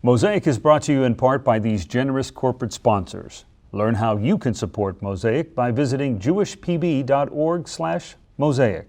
Mosaic is brought to you in part by these generous corporate sponsors. Learn how you can support Mosaic by visiting jewishpb.org/mosaic.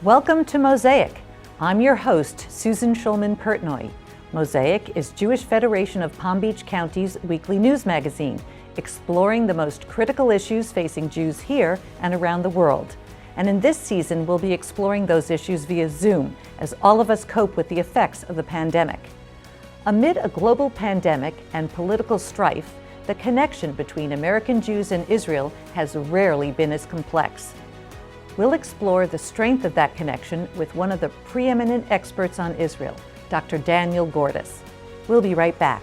Welcome to Mosaic. I'm your host, Susan Schulman-Pertnoy. Mosaic is Jewish Federation of Palm Beach County's weekly news magazine, exploring the most critical issues facing Jews here and around the world. And in this season, we'll be exploring those issues via Zoom as all of us cope with the effects of the pandemic. Amid a global pandemic and political strife, the connection between American Jews and Israel has rarely been as complex. We'll explore the strength of that connection with one of the preeminent experts on Israel, Dr. Daniel Gordis. We'll be right back.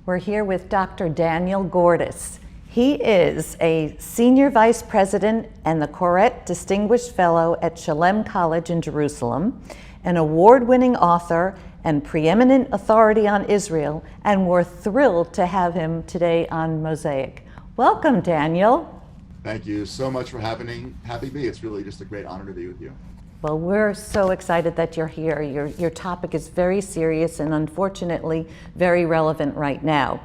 We're here with Dr. Daniel Gordis. He is a Senior Vice President and the Koret Distinguished Fellow at Shalem College in Jerusalem, an award-winning author and preeminent authority on Israel, and we're thrilled to have him today on Mosaic. Welcome, Daniel. Thank you so much for having me. It's really just a great honor to be with you. Well, we're so excited that you're here. Your topic is very serious and unfortunately very relevant right now.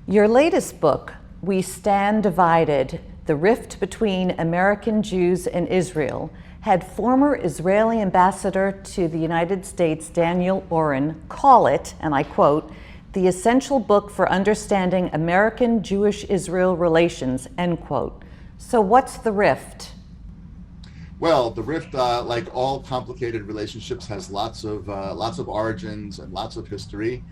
Your latest book, We Stand Divided, The Rift Between American Jews and Israel, had former Israeli ambassador to the United States, Daniel Oren, call it, and I quote, the essential book for understanding American Jewish-Israel relations, end quote. So what's the rift? Well, the rift, like all complicated relationships, has lots of origins and lots of history.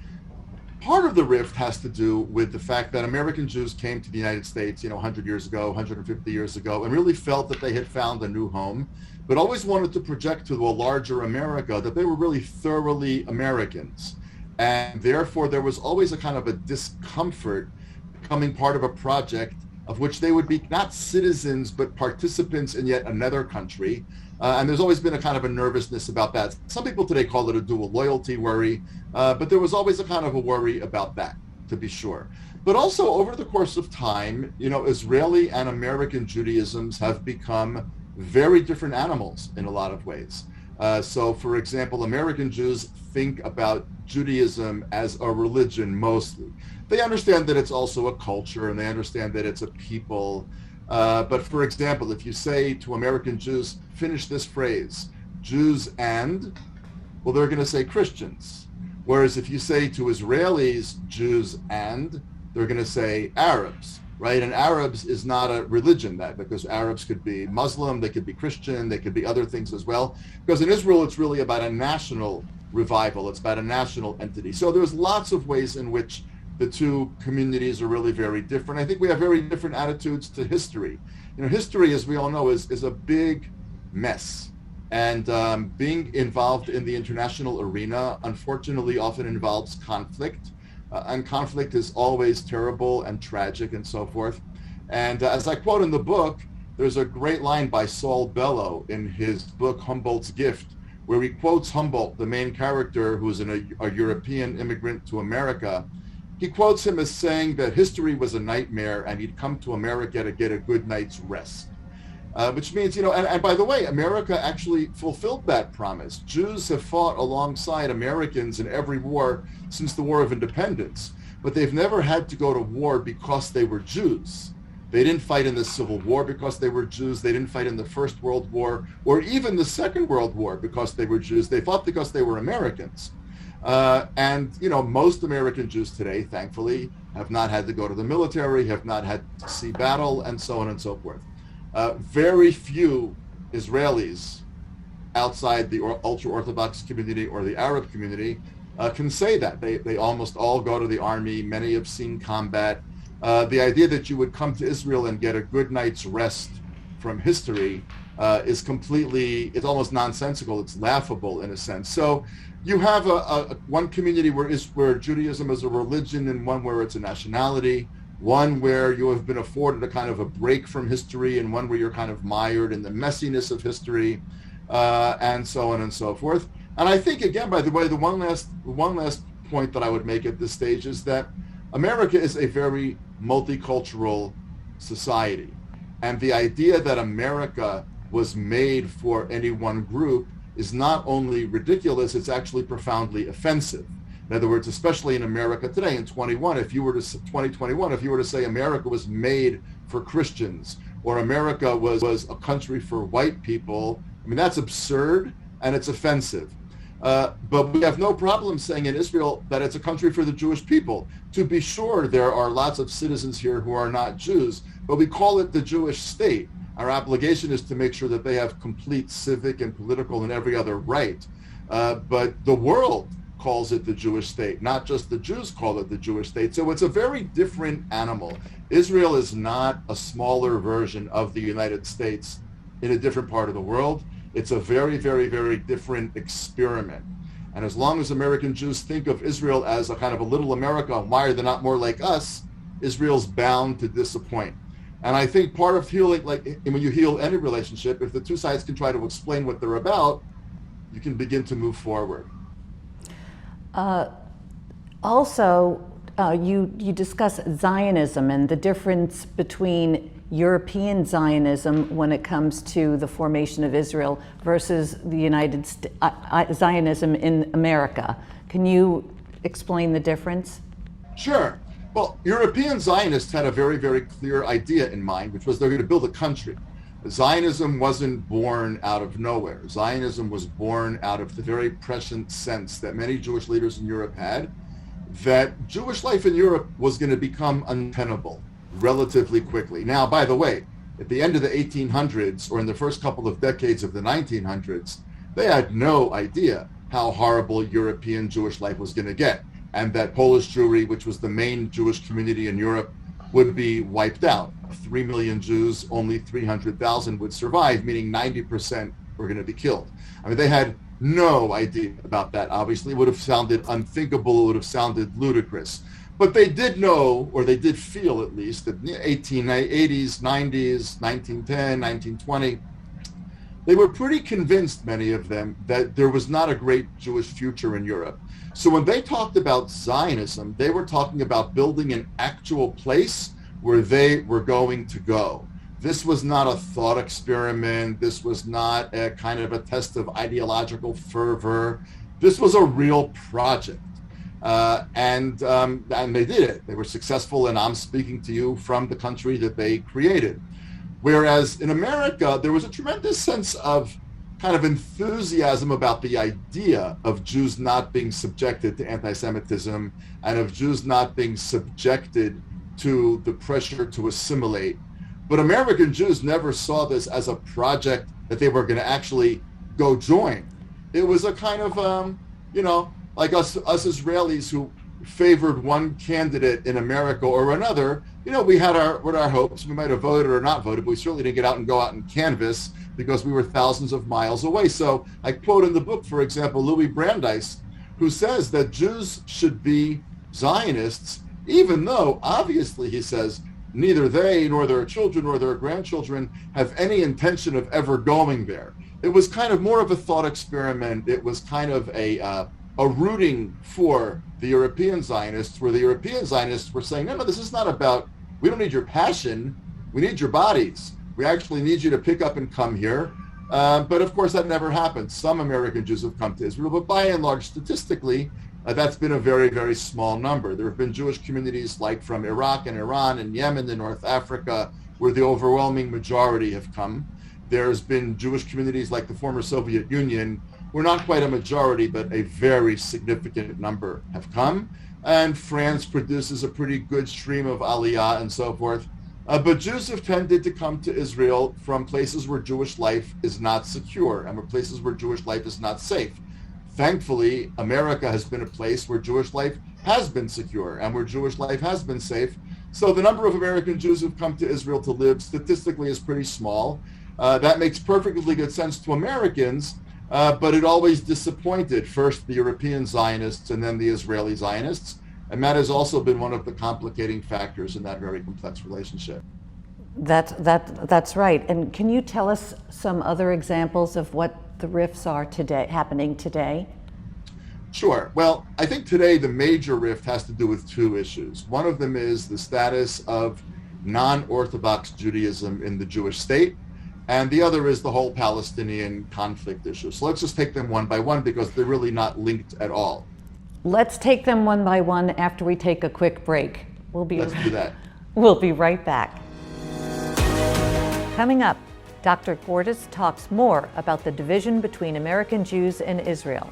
Part of the rift has to do with the fact that American Jews came to the United States, 100 years ago, 150 years ago, and really felt that they had found a new home, but always wanted to project to a larger America that they were really thoroughly Americans. And therefore, there was always a kind of a discomfort becoming part of a project of which they would be not citizens, but participants in yet another country. And there's always been a kind of a nervousness about that. Some people today call it a dual loyalty worry, but there was always a kind of a worry about that, to be sure. But also over the course of time, Israeli and American Judaisms have become very different animals in a lot of ways. So for example, American Jews think about Judaism as a religion mostly. They understand that it's also a culture and they understand that it's a people. But for example, if you say to American Jews, finish this phrase, Jews and, well, they're going to say Christians. Whereas if you say to Israelis, Jews and, they're going to say Arabs, right? And Arabs is not a religion, because Arabs could be Muslim, they could be Christian, they could be other things as well. Because in Israel, it's really about a national revival. It's about a national entity. So there's lots of ways in which the two communities are really very different. I think we have very different attitudes to history. History, as we all know, is a big mess. And being involved in the international arena, unfortunately, often involves conflict. And conflict is always terrible and tragic and so forth. And as I quote in the book, there's a great line by Saul Bellow in his book, Humboldt's Gift, where he quotes Humboldt, the main character who's a European immigrant to America. He quotes him as saying that history was a nightmare and he'd come to America to get a good night's rest. Which means, and by the way, America actually fulfilled that promise. Jews have fought alongside Americans in every war since the War of Independence, but they've never had to go to war because they were Jews. They didn't fight in the Civil War because they were Jews. They didn't fight in the First World War or even the Second World War because they were Jews. They fought because they were Americans. And most American Jews today, thankfully, have not had to go to the military, have not had to see battle, and so on and so forth. Very few Israelis outside the ultra-Orthodox community or the Arab community can say that. They almost all go to the army. Many have seen combat. The idea that you would come to Israel and get a good night's rest from history is it's almost nonsensical. It's laughable in a sense. So you have one community where Judaism is a religion and one where it's a nationality, one where you have been afforded a kind of a break from history and one where you're kind of mired in the messiness of history, and so on and so forth. And I think, again, by the way, the one last point that I would make at this stage is that America is a very multicultural society. And the idea that America was made for any one group is not only ridiculous, it's actually profoundly offensive. In other words, especially in America today in 2021, if you were to say America was made for Christians or America was a country for white people, I mean, that's absurd and it's offensive. But we have no problem saying in Israel that it's a country for the Jewish people. To be sure, there are lots of citizens here who are not Jews, but we call it the Jewish state. Our obligation is to make sure that they have complete civic and political and every other right. But the world calls it the Jewish state, not just the Jews call it the Jewish state. So it's a very different animal. Israel is not a smaller version of the United States in a different part of the world. It's a very, very, very different experiment. And as long as American Jews think of Israel as a kind of a little America, why are they not more like us? Israel's bound to disappoint. And I think part of healing, like when you heal any relationship, if the two sides can try to explain what they're about, you can begin to move forward. You discuss Zionism and the difference between European Zionism when it comes to the formation of Israel versus the Zionism in America. Can you explain the difference? Sure. Well, European Zionists had a very, very clear idea in mind, which was they're going to build a country. Zionism wasn't born out of nowhere. Zionism was born out of the very prescient sense that many Jewish leaders in Europe had, that Jewish life in Europe was going to become untenable relatively quickly. Now, by the way, at the end of the 1800s or in the first couple of decades of the 1900s, they had no idea how horrible European Jewish life was going to get, and that Polish Jewry, which was the main Jewish community in Europe, would be wiped out. 3 million Jews, only 300,000 would survive, meaning 90% were going to be killed. I mean, they had no idea about that. Obviously, it would have sounded unthinkable, it would have sounded ludicrous. But they did know, or they did feel at least, that in the 1880s, 90s, 1910, 1920, they were pretty convinced, many of them, that there was not a great Jewish future in Europe. So when they talked about Zionism, they were talking about building an actual place where they were going to go. This was not a thought experiment. This was not a kind of a test of ideological fervor. This was a real project. And they did it. They were successful, and I'm speaking to you from the country that they created. Whereas in America, there was a tremendous sense of kind of enthusiasm about the idea of Jews not being subjected to anti-Semitism and of Jews not being subjected to the pressure to assimilate. But American Jews never saw this as a project that they were going to actually go join. It was a kind of, like us Israelis who favored one candidate in America or another. We had our hopes. We might have voted or not voted, but we certainly didn't go out and canvass because we were thousands of miles away. So I quote in the book, for example, Louis Brandeis, who says that Jews should be Zionists, even though, obviously, he says, neither they nor their children nor their grandchildren have any intention of ever going there. It was kind of more of a thought experiment. It was kind of a rooting for the European Zionists, where the European Zionists were saying, no, this is not about, we don't need your passion, we need your bodies. We actually need you to pick up and come here. But of course, that never happened. Some American Jews have come to Israel, but by and large, statistically, that's been a very, very small number. There have been Jewish communities like from Iraq and Iran and Yemen and North Africa, where the overwhelming majority have come. There's been Jewish communities like the former Soviet Union, where not quite a majority, but a very significant number have come. And France produces a pretty good stream of Aliyah and so forth. But Jews have tended to come to Israel from places where Jewish life is not secure and where places where Jewish life is not safe. Thankfully, America has been a place where Jewish life has been secure and where Jewish life has been safe. So the number of American Jews who've come to Israel to live statistically is pretty small. That makes perfectly good sense to Americans, but it always disappointed first the European Zionists and then the Israeli Zionists. And that has also been one of the complicating factors in that very complex relationship. That's right. And can you tell us some other examples of what the rifts are today, happening today? Sure. Well, I think today the major rift has to do with two issues. One of them is the status of non-Orthodox Judaism in the Jewish state, and the other is the whole Palestinian conflict issue. So let's just take them one by one because they're really not linked at all. Let's take them one by one after we take a quick break. Let's do that. We'll be right back. Coming up, Dr. Gordis talks more about the division between American Jews and Israel.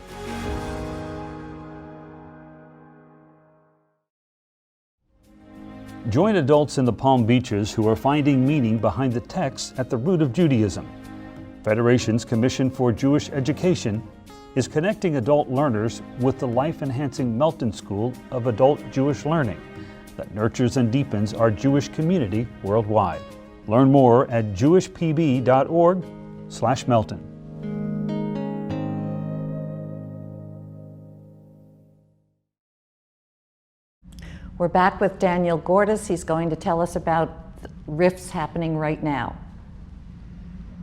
Join adults in the Palm Beaches who are finding meaning behind the texts at the root of Judaism. Federation's Commission for Jewish Education is connecting adult learners with the life-enhancing Melton School of Adult Jewish Learning that nurtures and deepens our Jewish community worldwide. Learn more at jewishpb.org/Melton. We're back with Daniel Gordis. He's going to tell us about rifts happening right now.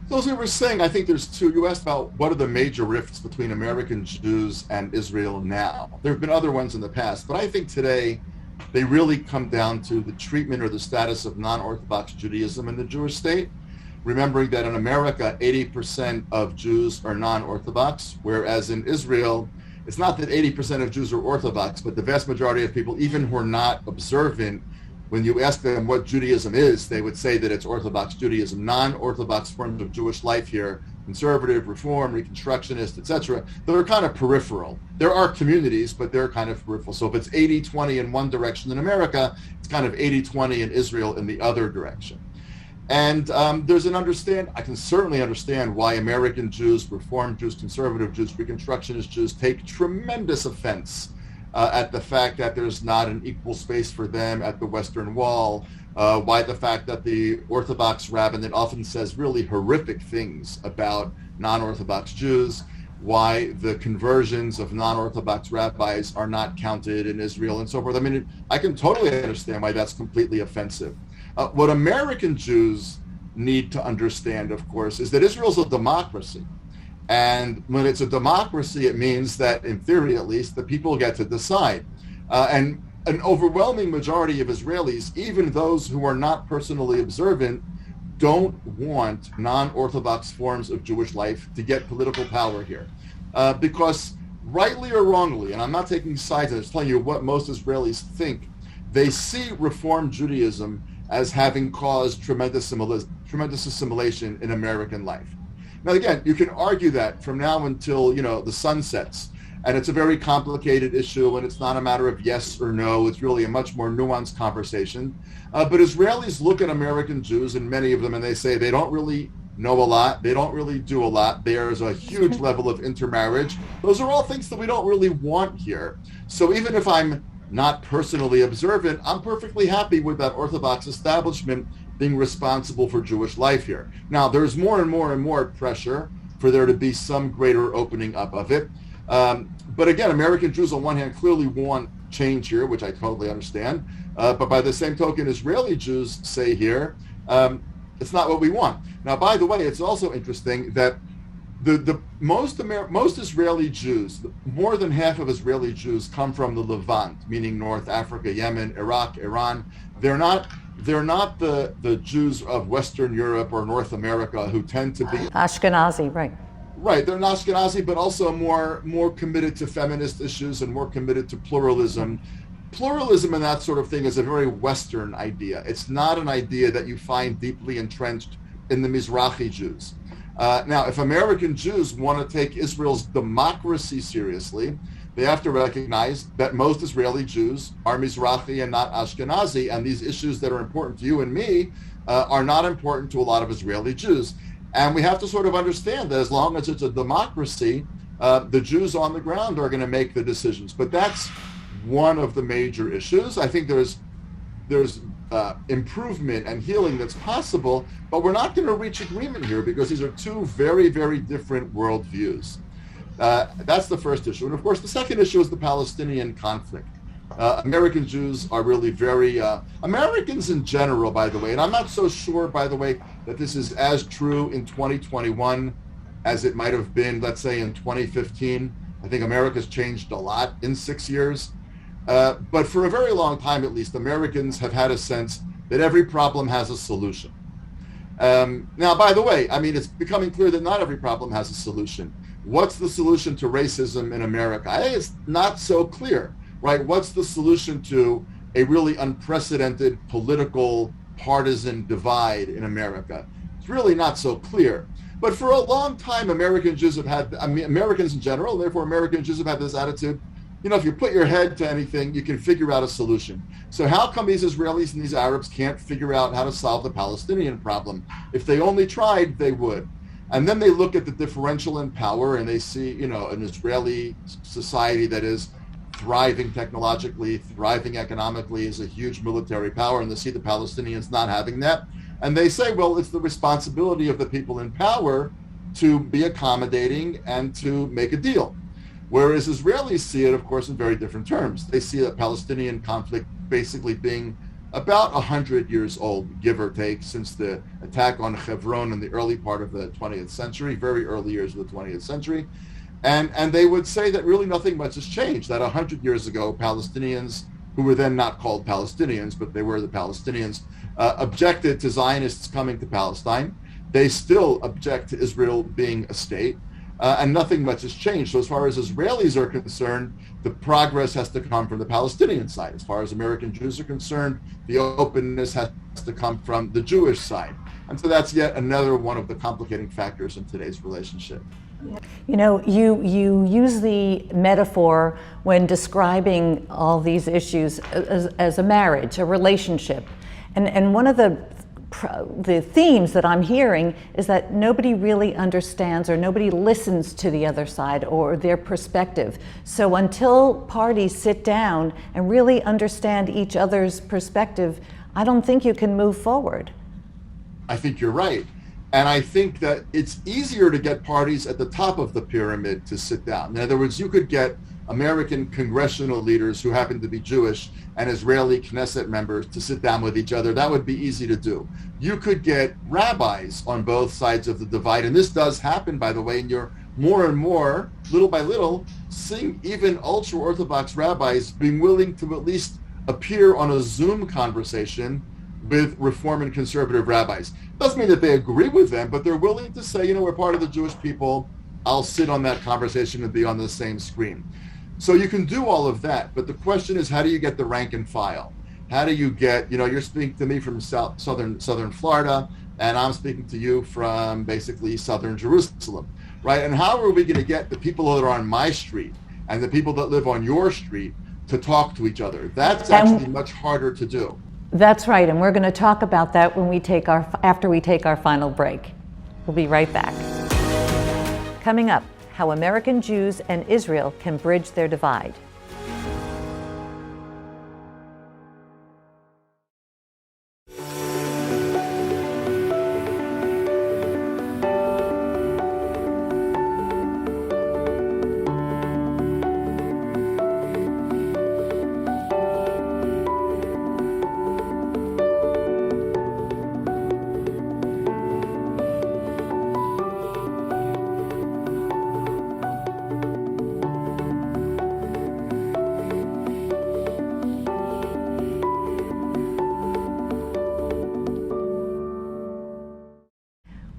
So as we were saying, I think there's two. You asked about what are the major rifts between American Jews and Israel now. There have been other ones in the past, but I think today they really come down to the treatment or the status of non-Orthodox Judaism in the Jewish state. Remembering that in America, 80% of Jews are non-Orthodox, whereas in Israel, it's not that 80% of Jews are Orthodox, but the vast majority of people, even who are not observant, when you ask them what Judaism is, they would say that it's Orthodox Judaism. Non-Orthodox forms of Jewish life here, conservative, reform, reconstructionist, etc., they're kind of peripheral. There are communities, but they're kind of peripheral. So if it's 80-20 in one direction in America, it's kind of 80-20 in Israel in the other direction. And there's an I can certainly understand why American Jews, Reform Jews, conservative Jews, Reconstructionist Jews take tremendous offense at the fact that there's not an equal space for them at the Western Wall, why the fact that the Orthodox rabbinate often says really horrific things about non-Orthodox Jews, why the conversions of non-Orthodox rabbis are not counted in Israel and so forth. I mean, I can totally understand why that's completely offensive. What American Jews need to understand, of course, is that Israel's a democracy. And when it's a democracy, it means that, in theory at least, the people get to decide. And an overwhelming majority of Israelis, even those who are not personally observant, don't want non-Orthodox forms of Jewish life to get political power here. Because rightly or wrongly, and I'm not taking sides, I'm just telling you what most Israelis think, they see Reform Judaism as having caused tremendous assimilation in American life. Now, again, you can argue that from now until, the sun sets, and it's a very complicated issue, and it's not a matter of yes or no. It's really a much more nuanced conversation. But Israelis look at American Jews, and many of them, and they say they don't really know a lot. They don't really do a lot. There's a huge level of intermarriage. Those are all things that we don't really want here. So even if I'm not personally observant, I'm perfectly happy with that Orthodox establishment being responsible for Jewish life here. Now, there's more and more and more pressure for there to be some greater opening up of it. But again, American Jews on one hand clearly want change here, which I totally understand. But by the same token, Israeli Jews say here, it's not what we want. Now, by the way, it's also interesting that most Israeli Jews, more than half of Israeli Jews come from the Levant, meaning North Africa, Yemen, Iraq, Iran. They're not the Jews of Western Europe or North America who tend to be Ashkenazi, right? Right, they're Ashkenazi, but also more committed to feminist issues and more committed to pluralism. Pluralism and that sort of thing is a very Western idea. It's not an idea that you find deeply entrenched in the Mizrahi Jews. Now, if American Jews want to take Israel's democracy seriously, they have to recognize that most Israeli Jews are Mizrahi and not Ashkenazi, and these issues that are important to you and me are not important to a lot of Israeli Jews. And we have to sort of understand that as long as it's a democracy, the Jews on the ground are going to make the decisions. But that's one of the major issues. I think there's improvement and healing that's possible, but we're not going to reach agreement here because these are two very, very different worldviews. That's the first issue. And of course, the second issue is the Palestinian conflict. American Jews are really very, Americans in general, by the way, and I'm not so sure, by the way, that this is as true in 2021 as it might have been, let's say, in 2015. I think America's changed a lot in 6 years. But for a very long time, at least, Americans have had a sense that every problem has a solution. Now, by the way, I mean, it's becoming clear that not every problem has a solution. What's the solution to racism in America? I think it's not so clear, right? What's the solution to a really unprecedented political partisan divide in America? It's really not so clear. But for a long time, American Jews have had, I mean, Americans in general, therefore American Jews have had this attitude, you know, if you put your head to anything, you can figure out a solution. So how come these Israelis and these Arabs can't figure out how to solve the Palestinian problem? If they only tried, they would. And then they look at the differential in power and they see, you know, an Israeli society that is thriving technologically, thriving economically, is a huge military power, and they see the Palestinians not having that. And they say, well, it's the responsibility of the people in power to be accommodating and to make a deal. Whereas Israelis see it, of course, in very different terms. They see the Palestinian conflict basically being about 100 years old, give or take, since the attack on Hebron in the early part of the 20th century, very early years of the 20th century. And they would say that really nothing much has changed, that 100 years ago, Palestinians, who were then not called Palestinians, but they were the Palestinians, objected to Zionists coming to Palestine. They still object to Israel being a state. And nothing much has changed. So as far as Israelis are concerned, the progress has to come from the Palestinian side. As far as American Jews are concerned, the openness has to come from the Jewish side. And so that's yet another one of the complicating factors in today's relationship. You know, you use the metaphor when describing all these issues as a marriage, a relationship. And one of the themes that I'm hearing is that nobody really understands or nobody listens to the other side or their perspective. So until parties sit down and really understand each other's perspective, I don't think you can move forward. I think you're right. And I think that it's easier to get parties at the top of the pyramid to sit down. In other words, you could get American congressional leaders who happen to be Jewish and Israeli Knesset members to sit down with each other. That would be easy to do. You could get rabbis on both sides of the divide. And this does happen, by the way, and you're more and more, little by little, seeing even ultra-Orthodox rabbis being willing to at least appear on a Zoom conversation with Reform and conservative rabbis. Doesn't mean that they agree with them, but they're willing to say, you know, we're part of the Jewish people. I'll sit on that conversation and be on the same screen. So you can do all of that, but the question is, how do you get the rank and file? How do you get, you know, you're speaking to me from southern Florida, and I'm speaking to you from basically southern Jerusalem, right? And how are we going to get the people that are on my street and the people that live on your street to talk to each other? That's actually much harder to do. That's right, and we're going to talk about that when after we take our final break. We'll be right back. Coming up, how American Jews and Israel can bridge their divide.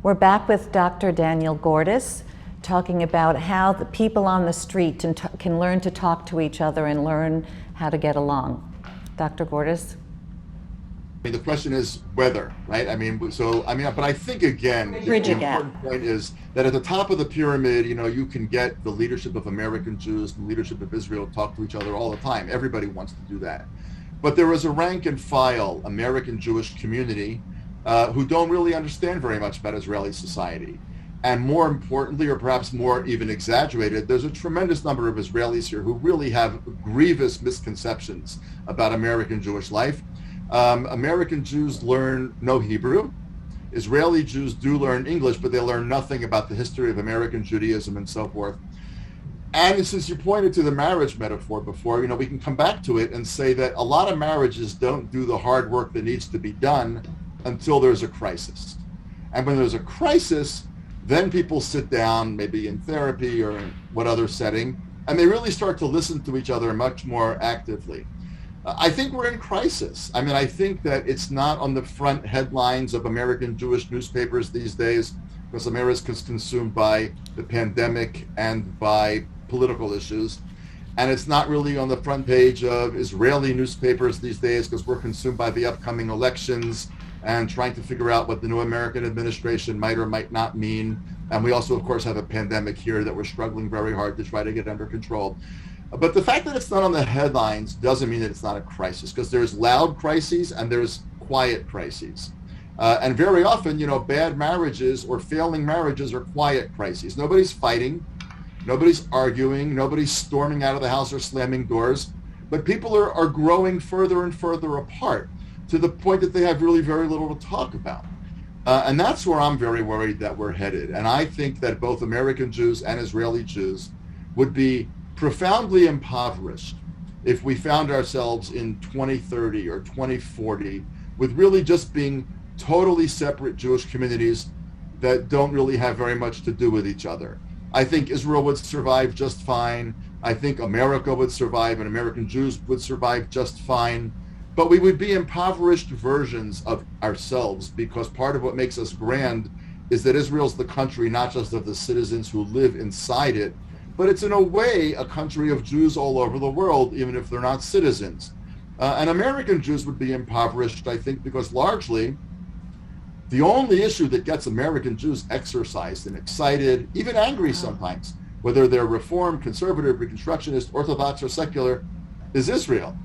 We're back with Dr. Daniel Gordis, talking about how the people on the street can learn to talk to each other and learn how to get along. Dr. Gordis? I mean, the question is whether, right? But I think again, the important point is that at the top of the pyramid, you can get the leadership of American Jews and the leadership of Israel talk to each other all the time. Everybody wants to do that. But there is a rank and file American Jewish community who don't really understand very much about Israeli society. And more importantly, or perhaps more even exaggerated, there's a tremendous number of Israelis here who really have grievous misconceptions about American Jewish life. American Jews learn no Hebrew. Israeli Jews do learn English, but they learn nothing about the history of American Judaism and so forth. And since you pointed to the marriage metaphor before, we can come back to it and say that a lot of marriages don't do the hard work that needs to be done until there's a crisis. And when there's a crisis, then people sit down, maybe in therapy or in what other setting, and they really start to listen to each other much more actively. I think we're in crisis. I think that it's not on the front headlines of American Jewish newspapers these days, because America is consumed by the pandemic and by political issues. And it's not really on the front page of Israeli newspapers these days, because we're consumed by the upcoming elections and trying to figure out what the new American administration might or might not mean. And we also, of course, have a pandemic here that we're struggling very hard to try to get under control. But the fact that it's not on the headlines doesn't mean that it's not a crisis, because there's loud crises and there's quiet crises. And very often, bad marriages or failing marriages are quiet crises. Nobody's fighting, nobody's arguing, nobody's storming out of the house or slamming doors, but people are growing further and further apart to the point that they have really very little to talk about. And that's where I'm very worried that we're headed. And I think that both American Jews and Israeli Jews would be profoundly impoverished if we found ourselves in 2030 or 2040 with really just being totally separate Jewish communities that don't really have very much to do with each other. I think Israel would survive just fine. I think America would survive and American Jews would survive just fine. But we would be impoverished versions of ourselves, because part of what makes us grand is that Israel's the country not just of the citizens who live inside it, but it's in a way a country of Jews all over the world, even if they're not citizens. And American Jews would be impoverished, I think, because largely the only issue that gets American Jews exercised and excited, even angry sometimes, whether they're Reform, Conservative, Reconstructionist, Orthodox, or secular, is Israel.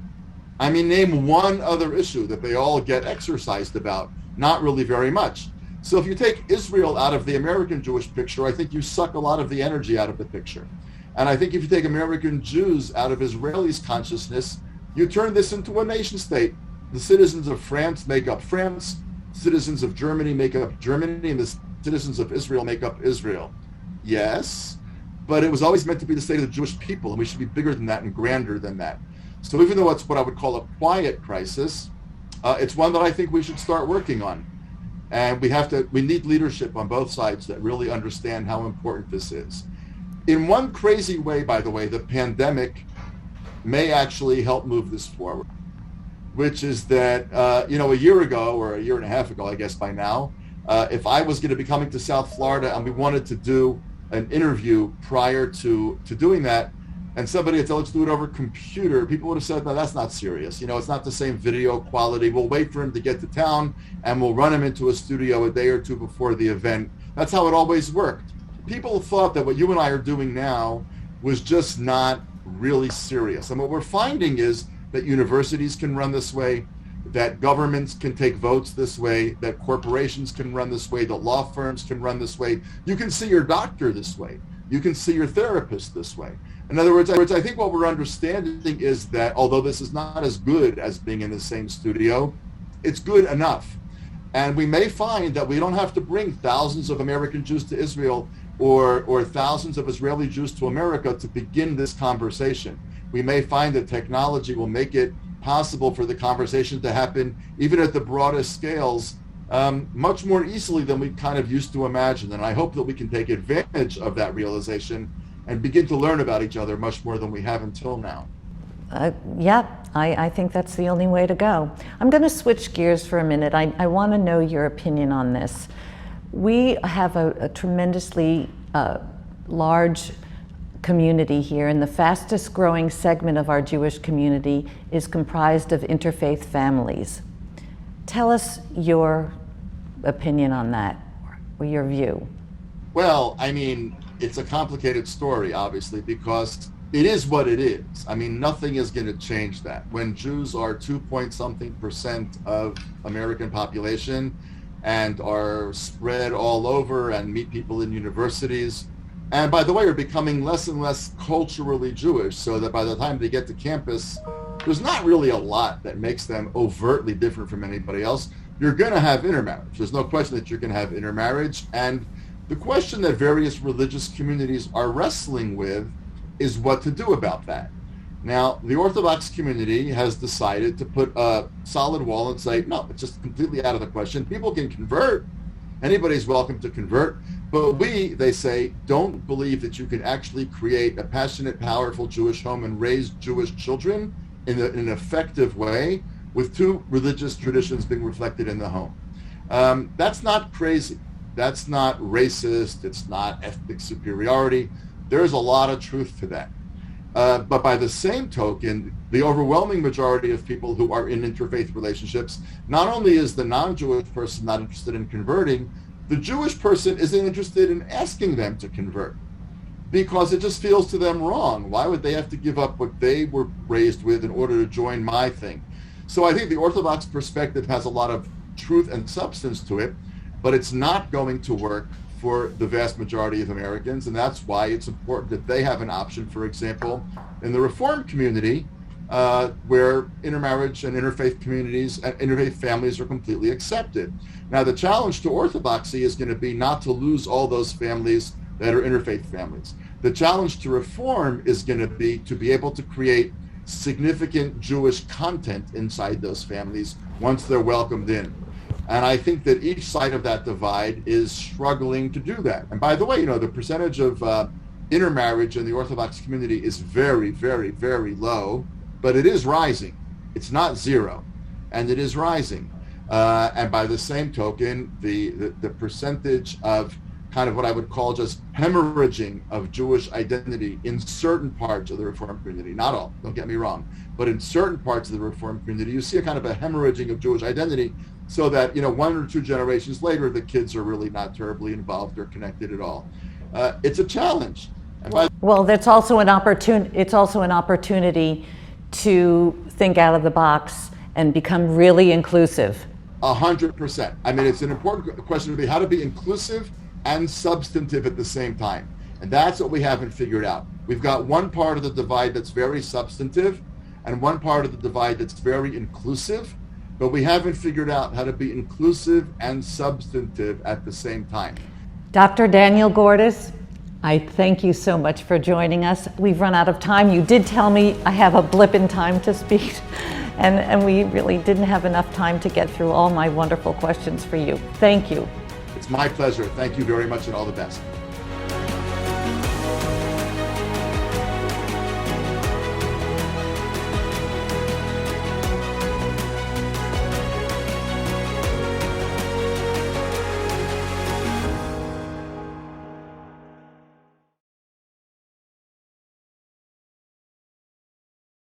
Name one other issue that they all get exercised about. Not really very much. So if you take Israel out of the American Jewish picture, I think you suck a lot of the energy out of the picture. And I think if you take American Jews out of Israelis' consciousness, you turn this into a nation state. The citizens of France make up France, citizens of Germany make up Germany, and the citizens of Israel make up Israel. Yes, but it was always meant to be the state of the Jewish people, and we should be bigger than that and grander than that. So even though it's what I would call a quiet crisis, it's one that I think we should start working on. And we need leadership on both sides that really understand how important this is. In one crazy way, by the way, the pandemic may actually help move this forward, which is that, a year ago, or a year and a half ago, I guess by now, if I was going to be coming to South Florida and we wanted to do an interview prior to doing that, and somebody had said, let's do it over computer, people would have said, no, that's not serious. It's not the same video quality. We'll wait for him to get to town and we'll run him into a studio a day or two before the event. That's how it always worked. People thought that what you and I are doing now was just not really serious. And what we're finding is that universities can run this way, that governments can take votes this way, that corporations can run this way, that law firms can run this way. You can see your doctor this way. You can see your therapist this way. In other words, I think what we're understanding is that although this is not as good as being in the same studio, it's good enough. And we may find that we don't have to bring thousands of American Jews to Israel or thousands of Israeli Jews to America to begin this conversation. We may find that technology will make it possible for the conversation to happen, even at the broadest scales, much more easily than we kind of used to imagine. And I hope that we can take advantage of that realization and begin to learn about each other much more than we have until now. I think that's the only way to go. I'm going to switch gears for a minute. I want to know your opinion on this. We have a tremendously large community here, and the fastest growing segment of our Jewish community is comprised of interfaith families. Tell us your opinion on that, or your view. Well, I mean, it's a complicated story, obviously, because it is what it is. I mean, nothing is going to change that. When Jews are 2-point-something% of American population and are spread all over and meet people in universities, and by the way, are becoming less and less culturally Jewish, so that by the time they get to campus, there's not really a lot that makes them overtly different from anybody else. You're going to have intermarriage. There's no question that you're going to have intermarriage. And the question that various religious communities are wrestling with is what to do about that. Now, the Orthodox community has decided to put a solid wall and say, no, it's just completely out of the question. People can convert. Anybody's welcome to convert. But we, they say, don't believe that you can actually create a passionate, powerful Jewish home and raise Jewish children in an effective way with two religious traditions being reflected in the home. That's not crazy. That's not racist. It's not ethnic superiority. There's a lot of truth to that. But by the same token, the overwhelming majority of people who are in interfaith relationships, not only is the non-Jewish person not interested in converting, the Jewish person isn't interested in asking them to convert because it just feels to them wrong. Why would they have to give up what they were raised with in order to join my thing? So I think the Orthodox perspective has a lot of truth and substance to it, but it's not going to work for the vast majority of Americans, and that's why it's important that they have an option, for example, in the Reform community, where intermarriage and interfaith communities and interfaith families are completely accepted. Now, the challenge to Orthodoxy is going to be not to lose all those families that are interfaith families. The challenge to Reform is going to be able to create significant Jewish content inside those families once they're welcomed in. And I think that each side of that divide is struggling to do that. And by the way, the percentage of intermarriage in the Orthodox community is very, very, very low, but it is rising. It's not zero, and it is rising. And by the same token, the percentage of kind of what I would call just hemorrhaging of Jewish identity in certain parts of the Reform community, not all, don't get me wrong, but in certain parts of the Reform community, you see a kind of a hemorrhaging of Jewish identity so that, 1 or 2 generations later, the kids are really not terribly involved or connected at all. It's a challenge. Well, that's also an it's also an opportunity to think out of the box and become really inclusive. 100%. I mean, it's an important question to be how to be inclusive and substantive at the same time. And that's what we haven't figured out. We've got one part of the divide that's very substantive and one part of the divide that's very inclusive, but we haven't figured out how to be inclusive and substantive at the same time. Dr. Daniel Gordis, I thank you so much for joining us. We've run out of time. You did tell me I have a blip in time to speak, and we really didn't have enough time to get through all my wonderful questions for you. Thank you. It's my pleasure. Thank you very much and all the best.